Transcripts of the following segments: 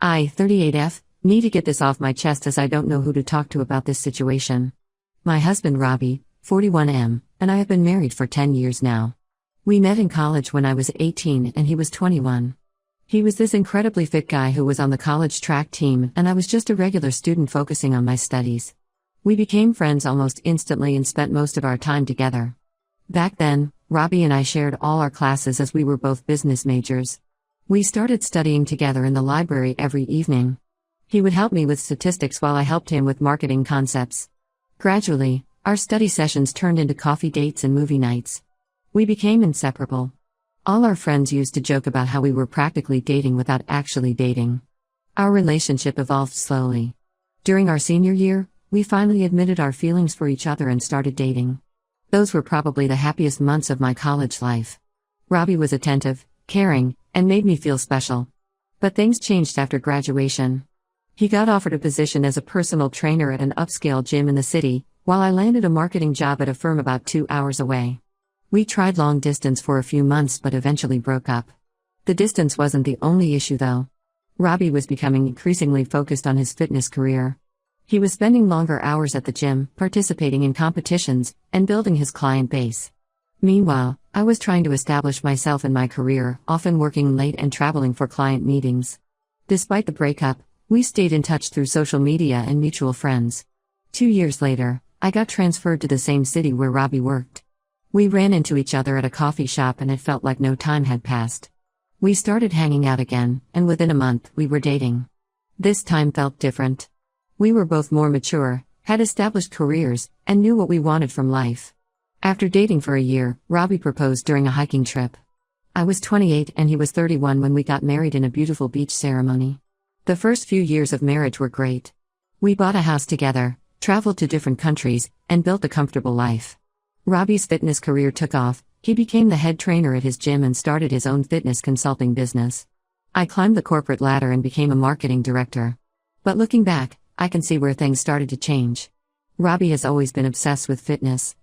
I, 38F, need to get this off my chest as I don't know who to talk to about this situation. My husband Robbie, 41M, and I have been married for 10 years now. We met in college when I was 18 and he was 21. He was this incredibly fit guy who was on the college track team, and I was just a regular student focusing on my studies. We became friends almost instantly and spent most of our time together. Back then, Robbie and I shared all our classes as we were both business majors. We started studying together in the library every evening. He would help me with statistics while I helped him with marketing concepts. Gradually, our study sessions turned into coffee dates and movie nights. We became inseparable. All our friends used to joke about how we were practically dating without actually dating. Our relationship evolved slowly. During our senior year, we finally admitted our feelings for each other and started dating. Those were probably the happiest months of my college life. Robbie was attentive, caring, and made me feel special. But things changed after graduation. He got offered a position as a personal trainer at an upscale gym in the city, while I landed a marketing job at a firm about 2 hours away. We tried long distance for a few months but eventually broke up. The distance wasn't the only issue though. Robbie was becoming increasingly focused on his fitness career. He was spending longer hours at the gym, participating in competitions, and building his client base. Meanwhile, I was trying to establish myself in my career, often working late and traveling for client meetings. Despite the breakup, we stayed in touch through social media and mutual friends. 2 years later, I got transferred to the same city where Robbie worked. We ran into each other at a coffee shop and it felt like no time had passed. We started hanging out again, and within a month, we were dating. This time felt different. We were both more mature, had established careers, and knew what we wanted from life. After dating for a year, Robbie proposed during a hiking trip. I was 28 and he was 31 when we got married in a beautiful beach ceremony. The first few years of marriage were great. We bought a house together, traveled to different countries, and built a comfortable life. Robbie's fitness career took off. He became the head trainer at his gym and started his own fitness consulting business. I climbed the corporate ladder and became a marketing director. But looking back, I can see where things started to change. Robbie has always been obsessed with fitness.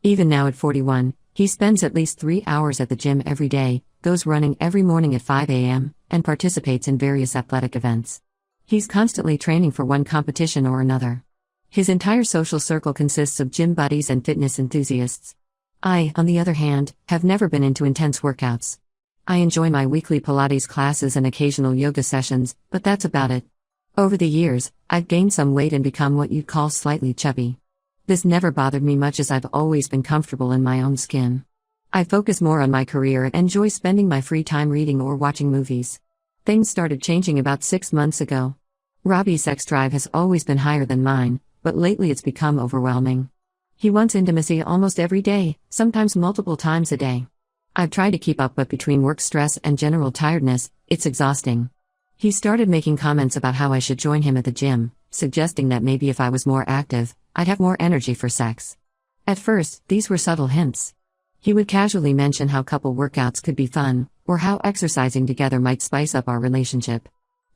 Even now at 41, he spends at least 3 hours at the gym every day, goes running every morning at 5 a.m., and participates in various athletic events. He's constantly training for one competition or another. His entire social circle consists of gym buddies and fitness enthusiasts. I, on the other hand, have never been into intense workouts. I enjoy my weekly Pilates classes and occasional yoga sessions, but that's about it. Over the years, I've gained some weight and become what you'd call slightly chubby. This never bothered me much as I've always been comfortable in my own skin. I focus more on my career and enjoy spending my free time reading or watching movies. Things started changing about 6 months ago. Robbie's sex drive has always been higher than mine, but lately it's become overwhelming. He wants intimacy almost every day, sometimes multiple times a day. I've tried to keep up, but between work stress and general tiredness, it's exhausting. He started making comments about how I should join him at the gym, suggesting that maybe if I was more active, I'd have more energy for sex. At first, these were subtle hints. He would casually mention how couple workouts could be fun, or how exercising together might spice up our relationship.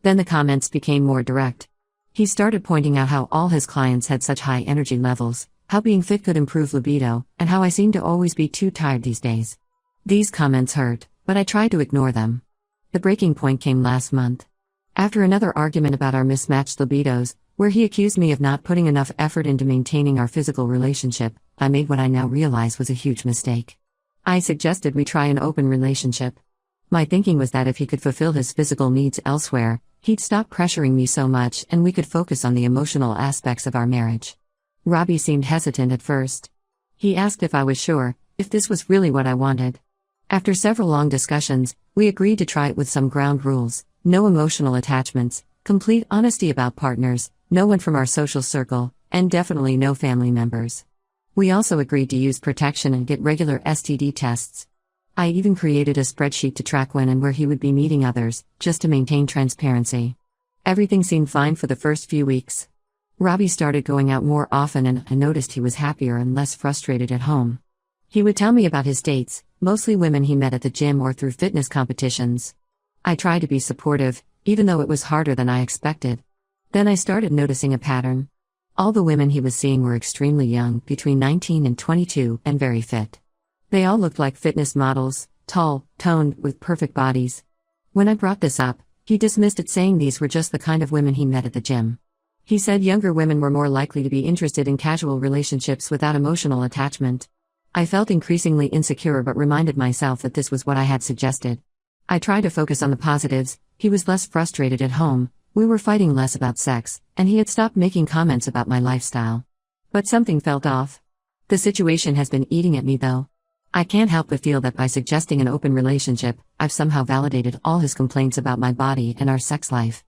Then the comments became more direct. He started pointing out how all his clients had such high energy levels, how being fit could improve libido, and how I seem to always be too tired these days. These comments hurt, but I tried to ignore them. The breaking point came last month. After another argument about our mismatched libidos, where he accused me of not putting enough effort into maintaining our physical relationship, I made what I now realize was a huge mistake. I suggested we try an open relationship. My thinking was that if he could fulfill his physical needs elsewhere, he'd stop pressuring me so much and we could focus on the emotional aspects of our marriage. Robbie seemed hesitant at first. He asked if I was sure, if this was really what I wanted. After several long discussions, we agreed to try it with some ground rules: no emotional attachments, complete honesty about partners, no one from our social circle, and definitely no family members. We also agreed to use protection and get regular STD tests. I even created a spreadsheet to track when and where he would be meeting others, just to maintain transparency. Everything seemed fine for the first few weeks. Robbie started going out more often and I noticed he was happier and less frustrated at home. He would tell me about his dates, mostly women he met at the gym or through fitness competitions. I tried to be supportive, even though it was harder than I expected. Then I started noticing a pattern. All the women he was seeing were extremely young, between 19 and 22, and very fit. They all looked like fitness models, tall, toned, with perfect bodies. When I brought this up, He dismissed it, saying these were just the kind of women he met at the gym. He said younger women were more likely to be interested in casual relationships without emotional attachment. I felt increasingly insecure but reminded myself that this was what I had suggested. I tried to focus on the positives. He was less frustrated at home, we were fighting less about sex, and he had stopped making comments about my lifestyle. But something felt off. The situation has been eating at me though. I can't help but feel that by suggesting an open relationship, I've somehow validated all his complaints about my body and our sex life.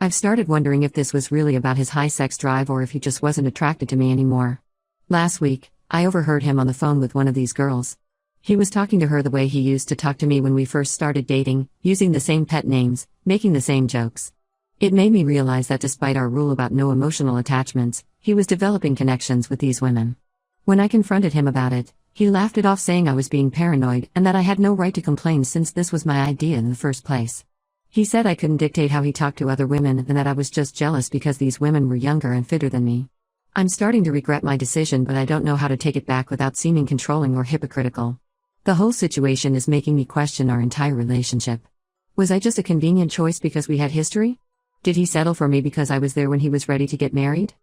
I've started wondering if this was really about his high sex drive or if he just wasn't attracted to me anymore. Last week, I overheard him on the phone with one of these girls. He was talking to her the way he used to talk to me when we first started dating, using the same pet names, making the same jokes. It made me realize that despite our rule about no emotional attachments, he was developing connections with these women. When I confronted him about it, he laughed it off, saying I was being paranoid and that I had no right to complain since this was my idea in the first place. He said I couldn't dictate how he talked to other women and that I was just jealous because these women were younger and fitter than me. I'm starting to regret my decision, but I don't know how to take it back without seeming controlling or hypocritical. The whole situation is making me question our entire relationship. Was I just a convenient choice because we had history? Did he settle for me because I was there when he was ready to get married?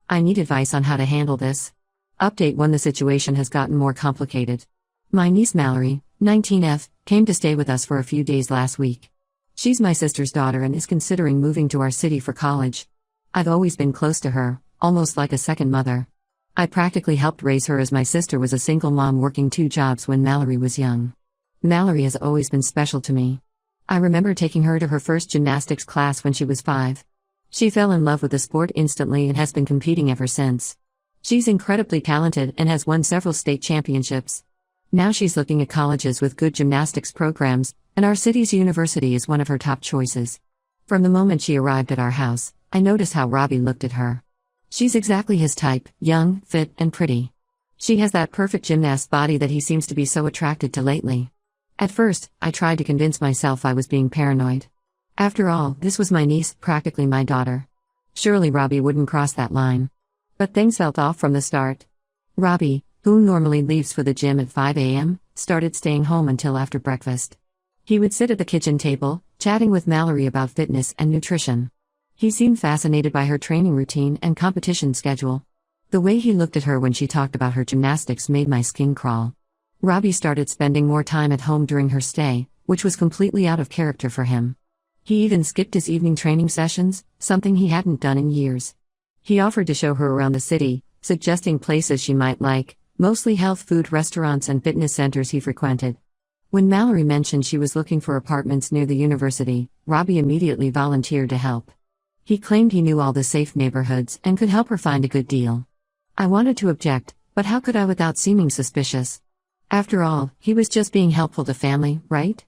I need advice on how to handle this. Update 1: The situation has gotten more complicated. My niece Mallory, 19F, came to stay with us for a few days last week. She's my sister's daughter and is considering moving to our city for college. I've always been close to her, almost like a second mother. I practically helped raise her as my sister was a single mom working 2 jobs when Mallory was young. Mallory has always been special to me. I remember taking her to her first gymnastics class when she was 5. She fell in love with the sport instantly and has been competing ever since. She's incredibly talented and has won several state championships. Now she's looking at colleges with good gymnastics programs, and our city's university is one of her top choices. From the moment she arrived at our house, I noticed how Robbie looked at her. She's exactly his type, young, fit, and pretty. She has that perfect gymnast body that he seems to be so attracted to lately. At first, I tried to convince myself I was being paranoid. After all, this was my niece, practically my daughter. Surely Robbie wouldn't cross that line. But things felt off from the start. Robbie, who normally leaves for the gym at 5 a.m., started staying home until after breakfast. He would sit at the kitchen table, chatting with Mallory about fitness and nutrition. He seemed fascinated by her training routine and competition schedule. The way he looked at her when she talked about her gymnastics made my skin crawl. Robbie started spending more time at home during her stay, which was completely out of character for him. He even skipped his evening training sessions, something he hadn't done in years. He offered to show her around the city, suggesting places she might like, mostly health food restaurants and fitness centers he frequented. When Mallory mentioned she was looking for apartments near the university, Robbie immediately volunteered to help. He claimed he knew all the safe neighborhoods and could help her find a good deal. I wanted to object, but how could I without seeming suspicious? After all, he was just being helpful to family, right?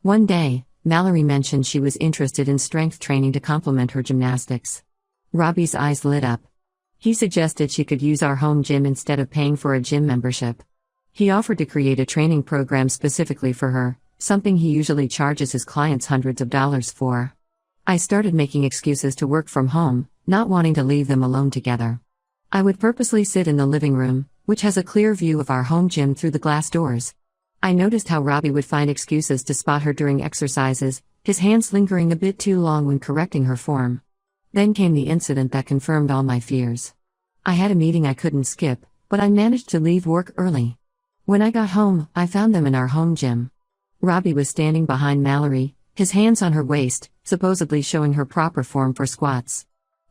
One day, Mallory mentioned she was interested in strength training to complement her gymnastics. Robbie's eyes lit up. He suggested she could use our home gym instead of paying for a gym membership. He offered to create a training program specifically for her, something he usually charges his clients hundreds of dollars for. I started making excuses to work from home, not wanting to leave them alone together. I would purposely sit in the living room, which has a clear view of our home gym through the glass doors. I noticed how Robbie would find excuses to spot her during exercises, his hands lingering a bit too long when correcting her form. Then came the incident that confirmed all my fears. I had a meeting I couldn't skip, but I managed to leave work early. When I got home, I found them in our home gym. Robbie was standing behind Mallory, his hands on her waist, supposedly showing her proper form for squats.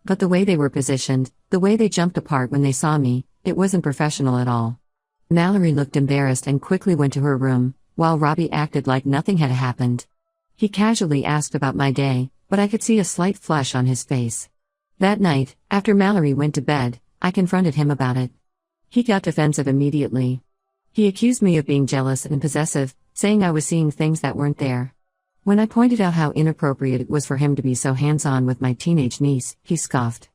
But the way they were positioned, the way they jumped apart when they saw me, it wasn't professional at all. Mallory looked embarrassed and quickly went to her room, while Robbie acted like nothing had happened. He casually asked about my day, but I could see a slight flush on his face. That night, after Mallory went to bed, I confronted him about it. He got defensive immediately. He accused me of being jealous and possessive, saying I was seeing things that weren't there. When I pointed out how inappropriate it was for him to be so hands-on with my teenage niece, he scoffed.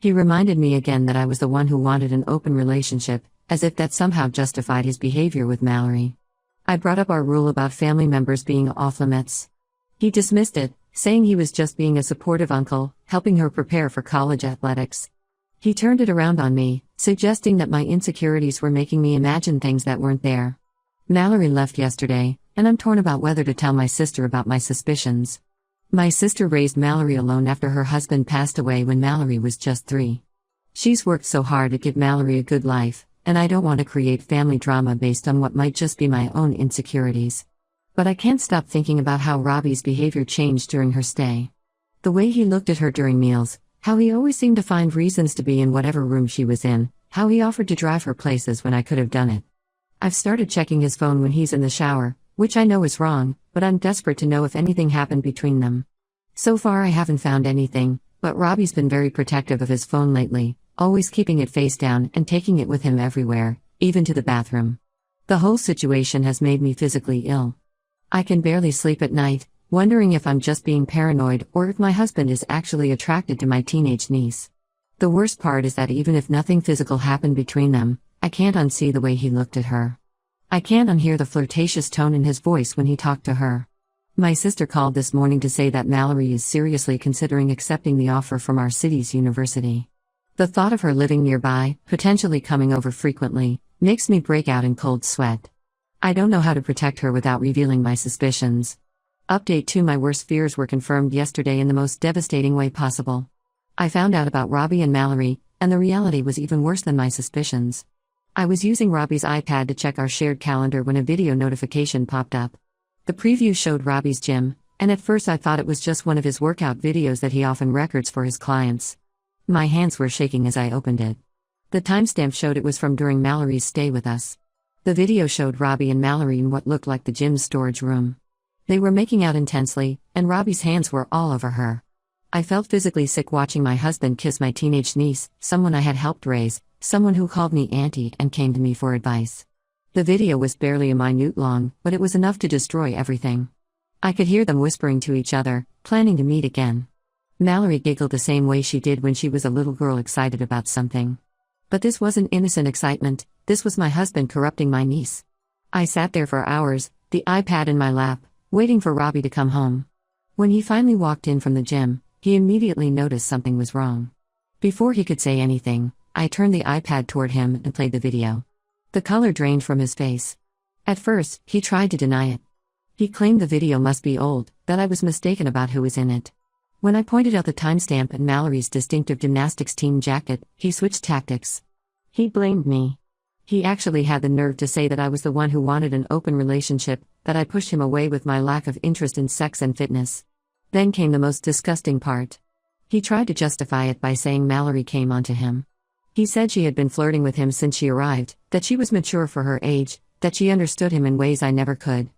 He reminded me again that I was the one who wanted an open relationship, as if that somehow justified his behavior with Mallory. I brought up our rule about family members being off-limits. He dismissed it, saying he was just being a supportive uncle, helping her prepare for college athletics. He turned it around on me, suggesting that my insecurities were making me imagine things that weren't there. Mallory left yesterday, and I'm torn about whether to tell my sister about my suspicions. My sister raised Mallory alone after her husband passed away when Mallory was just 3. She's worked so hard to give Mallory a good life, and I don't want to create family drama based on what might just be my own insecurities. But I can't stop thinking about how Robbie's behavior changed during her stay. The way he looked at her during meals, how he always seemed to find reasons to be in whatever room she was in, how he offered to drive her places when I could have done it. I've started checking his phone when he's in the shower, which I know is wrong, but I'm desperate to know if anything happened between them. So far I haven't found anything, but Robbie's been very protective of his phone lately, always keeping it face down and taking it with him everywhere, even to the bathroom. The whole situation has made me physically ill. I can barely sleep at night, wondering if I'm just being paranoid or if my husband is actually attracted to my teenage niece. The worst part is that even if nothing physical happened between them, I can't unsee the way he looked at her. I can't unhear the flirtatious tone in his voice when he talked to her. My sister called this morning to say that Mallory is seriously considering accepting the offer from our city's university. The thought of her living nearby, potentially coming over frequently, makes me break out in cold sweat. I don't know how to protect her without revealing my suspicions. Update 2: my worst fears were confirmed yesterday in the most devastating way possible. I found out about Robbie and Mallory, and the reality was even worse than my suspicions. I was using Robbie's iPad to check our shared calendar when a video notification popped up. The preview showed Robbie's gym, and at first I thought it was just one of his workout videos that he often records for his clients. My hands were shaking as I opened it. The timestamp showed it was from during Mallory's stay with us. The video showed Robbie and Mallory in what looked like the gym's storage room. They were making out intensely, and Robbie's hands were all over her. I felt physically sick watching my husband kiss my teenage niece, someone I had helped raise, someone who called me auntie and came to me for advice. The video was barely a minute long, but it was enough to destroy everything. I could hear them whispering to each other, planning to meet again. Mallory giggled the same way she did when she was a little girl excited about something. But this wasn't innocent excitement, this was my husband corrupting my niece. I sat there for hours, the iPad in my lap, waiting for Robbie to come home. When he finally walked in from the gym, he immediately noticed something was wrong. Before he could say anything, I turned the iPad toward him and played the video. The color drained from his face. At first, he tried to deny it. He claimed the video must be old, that I was mistaken about who was in it. When I pointed out the timestamp and Mallory's distinctive gymnastics team jacket, he switched tactics. He blamed me. He actually had the nerve to say that I was the one who wanted an open relationship, that I pushed him away with my lack of interest in sex and fitness. Then came the most disgusting part. He tried to justify it by saying Mallory came onto him. He said she had been flirting with him since she arrived, that she was mature for her age, that she understood him in ways I never could.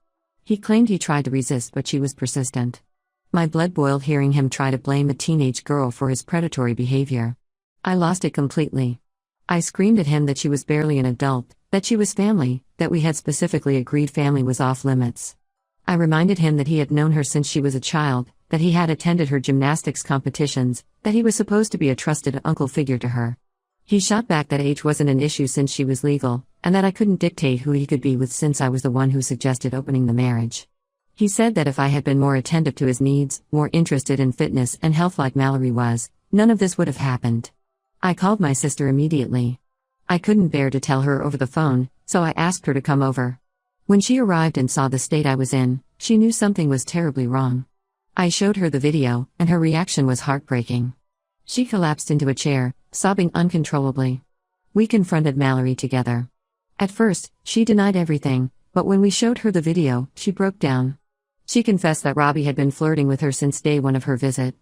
He claimed he tried to resist, but she was persistent. My blood boiled hearing him try to blame a teenage girl for his predatory behavior. I lost it completely. I screamed at him that she was barely an adult, that she was family, that we had specifically agreed family was off limits. I reminded him that he had known her since she was a child, that he had attended her gymnastics competitions, that he was supposed to be a trusted uncle figure to her. He shot back that age wasn't an issue since she was legal, and that I couldn't dictate who he could be with since I was the one who suggested opening the marriage. He said that if I had been more attentive to his needs, more interested in fitness and health like Mallory was, none of this would have happened. I called my sister immediately. I couldn't bear to tell her over the phone, so I asked her to come over. When she arrived and saw the state I was in, she knew something was terribly wrong. I showed her the video, and her reaction was heartbreaking. She collapsed into a chair, sobbing uncontrollably. We confronted Mallory together. At first, she denied everything, but when we showed her the video, she broke down. She confessed that Robbie had been flirting with her since day one of her visit.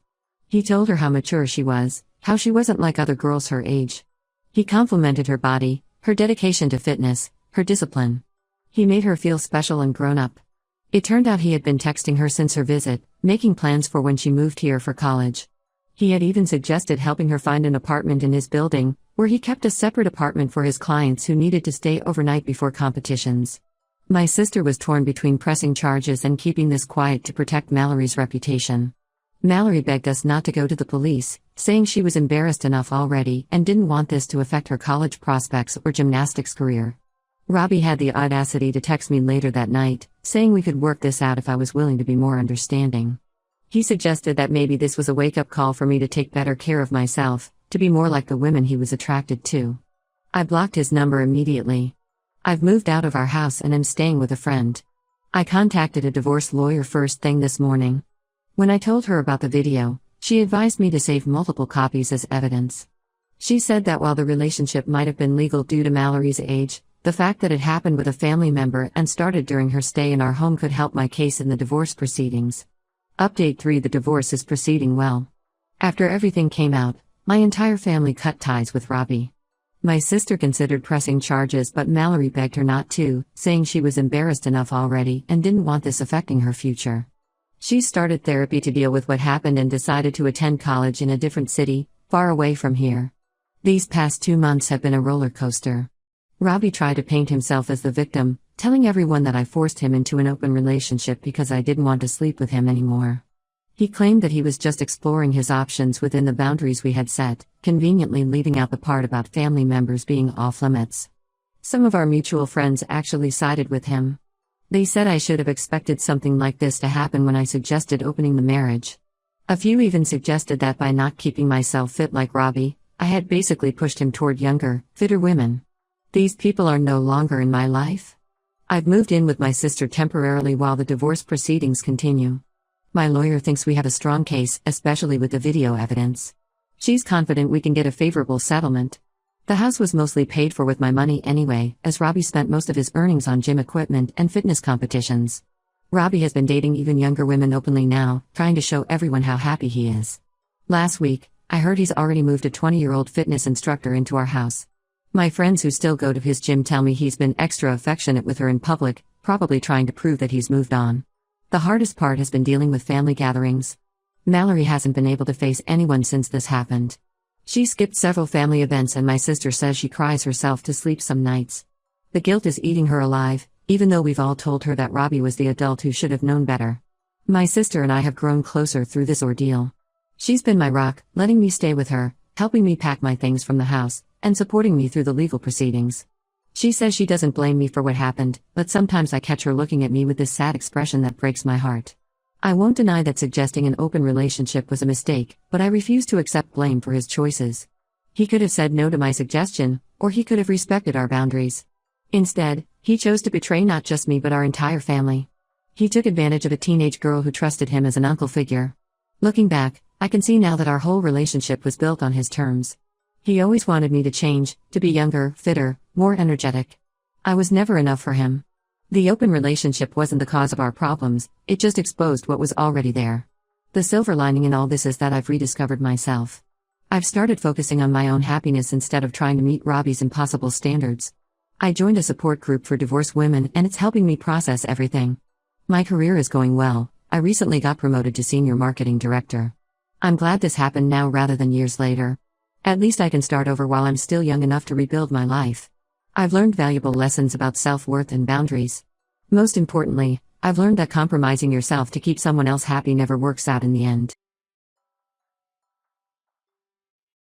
He told her how mature she was, how she wasn't like other girls her age. He complimented her body, her dedication to fitness, her discipline. He made her feel special and grown up. It turned out he had been texting her since her visit, making plans for when she moved here for college. He had even suggested helping her find an apartment in his building, where he kept a separate apartment for his clients who needed to stay overnight before competitions. My sister was torn between pressing charges and keeping this quiet to protect Mallory's reputation. Mallory begged us not to go to the police, saying she was embarrassed enough already and didn't want this to affect her college prospects or gymnastics career. Robbie had the audacity to text me later that night, saying we could work this out if I was willing to be more understanding. He suggested that maybe this was a wake-up call for me to take better care of myself, to be more like the women he was attracted to. I blocked his number immediately. I've moved out of our house and am staying with a friend. I contacted a divorce lawyer first thing this morning. When I told her about the video, she advised me to save multiple copies as evidence. She said that while the relationship might have been legal due to Mallory's age, the fact that it happened with a family member and started during her stay in our home could help my case in the divorce proceedings. Update 3: The divorce is proceeding well. After everything came out, my entire family cut ties with Robbie. My sister considered pressing charges, but Mallory begged her not to, saying she was embarrassed enough already and didn't want this affecting her future. She started therapy to deal with what happened and decided to attend college in a different city, far away from here. These past 2 months have been a roller coaster. Robbie tried to paint himself as the victim, telling everyone that I forced him into an open relationship because I didn't want to sleep with him anymore. He claimed that he was just exploring his options within the boundaries we had set, conveniently leaving out the part about family members being off limits. Some of our mutual friends actually sided with him. They said I should have expected something like this to happen when I suggested opening the marriage. A few even suggested that by not keeping myself fit like Robbie, I had basically pushed him toward younger, fitter women. These people are no longer in my life. I've moved in with my sister temporarily while the divorce proceedings continue. My lawyer thinks we have a strong case, especially with the video evidence. She's confident we can get a favorable settlement. The house was mostly paid for with my money anyway, as Robbie spent most of his earnings on gym equipment and fitness competitions. Robbie has been dating even younger women openly now, trying to show everyone how happy he is. Last week, I heard he's already moved a 20-year-old fitness instructor into our house. My friends who still go to his gym tell me he's been extra affectionate with her in public, probably trying to prove that he's moved on. The hardest part has been dealing with family gatherings. Mallory hasn't been able to face anyone since this happened. She skipped several family events and my sister says she cries herself to sleep some nights. The guilt is eating her alive, even though we've all told her that Robbie was the adult who should have known better. My sister and I have grown closer through this ordeal. She's been my rock, letting me stay with her, helping me pack my things from the house, and supporting me through the legal proceedings. She says she doesn't blame me for what happened, but sometimes I catch her looking at me with this sad expression that breaks my heart. I won't deny that suggesting an open relationship was a mistake, but I refuse to accept blame for his choices. He could have said no to my suggestion, or he could have respected our boundaries. Instead, he chose to betray not just me but our entire family. He took advantage of a teenage girl who trusted him as an uncle figure. Looking back, I can see now that our whole relationship was built on his terms. He always wanted me to change, to be younger, fitter, more energetic. I was never enough for him. The open relationship wasn't the cause of our problems, it just exposed what was already there. The silver lining in all this is that I've rediscovered myself. I've started focusing on my own happiness instead of trying to meet Robbie's impossible standards. I joined a support group for divorced women and it's helping me process everything. My career is going well. I recently got promoted to senior marketing director. I'm glad this happened now rather than years later. At least I can start over while I'm still young enough to rebuild my life. I've learned valuable lessons about self-worth and boundaries. Most importantly, I've learned that compromising yourself to keep someone else happy never works out in the end.